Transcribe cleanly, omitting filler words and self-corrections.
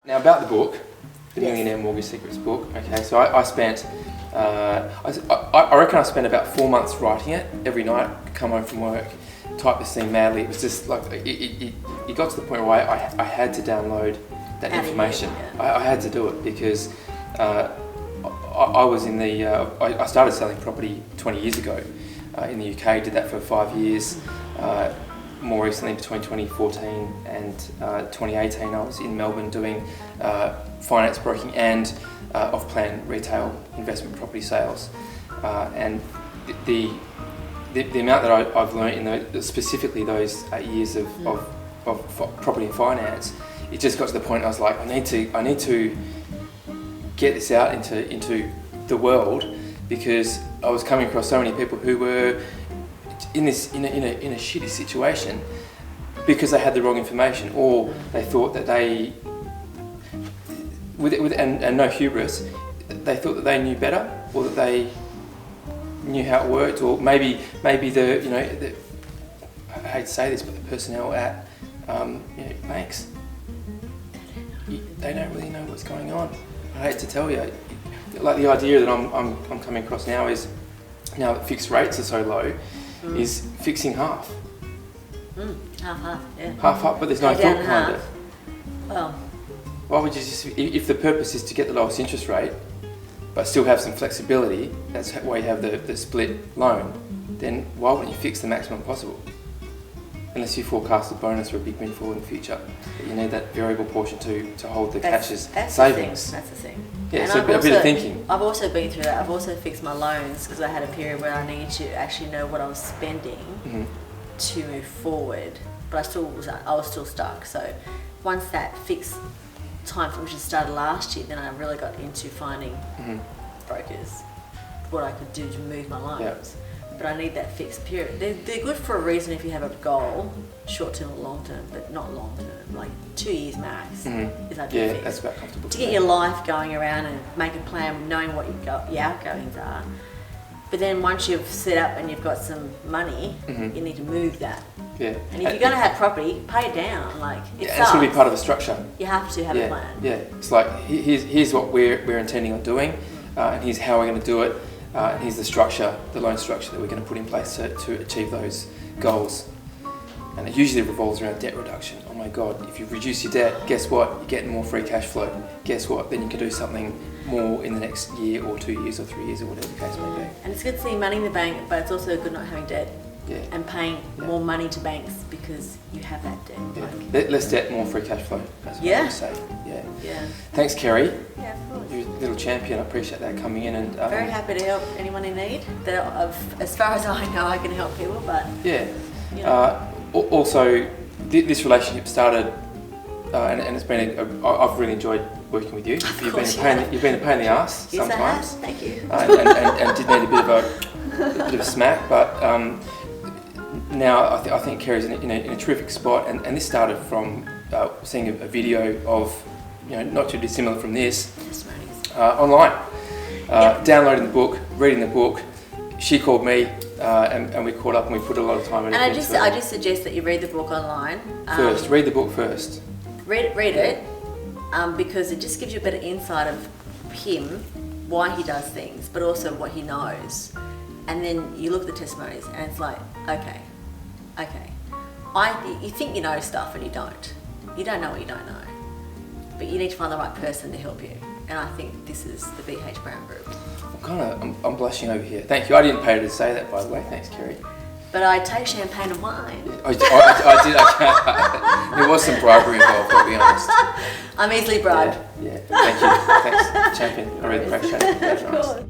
Now about the book, the Millionaire Mortgage Secrets book. Okay, so I spent, I reckon I spent about 4 months writing it. Every night, come home from work, type this thing madly. It was just like it got to the point where I had to download that information. I had to do it because I was in the. I started selling property 20 years ago in the UK. Did that for 5 years. More recently, between 2014 and 2018, I was in Melbourne doing finance broking and off-plan retail investment property sales. And the amount that I've learned in specifically those 8 years of property and finance, it just got to the point I was like, I need to get this out into the world, because I was coming across so many people who were in a shitty situation because they had the wrong information, or they thought that they, and no hubris, they thought that they knew better, or that they knew how it worked, or maybe I hate to say this, but the personnel at banks, they don't really know what's going on. I hate to tell you, like the idea that I'm coming across now is, now that fixed rates are so low, is fixing half. Half, yeah. Half, but there's no thought behind it. Well, why would you just, if the purpose is to get the lowest interest rate, but still have some flexibility, that's why you have the split loan, then why wouldn't you fix the maximum possible? Unless you forecast a bonus or a big windfall in the future. But you need that variable portion to hold the cash as savings. That's the thing. Yeah, so a bit of thinking. I've also been through that. I've also fixed my loans because I had a period where I needed to actually know what I was spending to move forward. But I was still stuck. So once that fixed time, which started last year, then I really got into finding brokers, what I could do to move my loans. Yep. But I need that fixed period. They're good for a reason if you have a goal, short term or long term, but not long term. Like 2 years max is ideal. Yeah, fixed. that's about comfortable. To get your life going around and make a plan, knowing what your outgoings are. But then once you've set up and you've got some money, you need to move that. Yeah. And if you're going to have property, pay it down. Like it's going to be part of a structure. You have to have a plan. Yeah, it's like here's what we're intending on doing, and here's how we're going to do it. And here's the structure, the loan structure that we're going to put in place to achieve those goals. And it usually revolves around debt reduction. Oh my God, if you reduce your debt, guess what? You're getting more free cash flow. Guess what? Then you can do something more in the next year or 2 years or 3 years or whatever the case may be. And it's good to see money in the bank, but it's also good not having debt. Yeah. And paying more money to banks because you have that debt. Yeah. Less debt, more free cash flow. That's what I would say. Yeah. Thanks, Kerry. Yeah, of course. You're a little champion. I appreciate that coming in and. Very happy to help anyone in need. As far as I know, I can help people, but. Yeah. Also, this relationship started, and it's been. I've really enjoyed working with you. You've been a pain in the ass sometimes. Yes, I have. Thank you. And did need a bit of a smack, but. Now I think Kerry's in a terrific spot, and this started from seeing a video of, not too dissimilar from this, online, downloading the book, reading the book. She called me, and we caught up, and we put a lot of time into it. And I just suggest that you read the book online. First, read the book first. Read it, because it just gives you a better insight of him, why he does things, but also what he knows. And then you look at the testimonies, and it's like, okay. You think you know stuff, and you don't. You don't know what you don't know. But you need to find the right person to help you. And I think this is the BH Brown Group. I'm blushing over here. Thank you. I didn't pay her to say that, by the way. Thanks, Kerry. But I take champagne and wine. I did. There was some bribery involved, I'll be honest. I'm easily bribed. Yeah. Thank you. Thanks, champion. I really appreciate it. That's nice.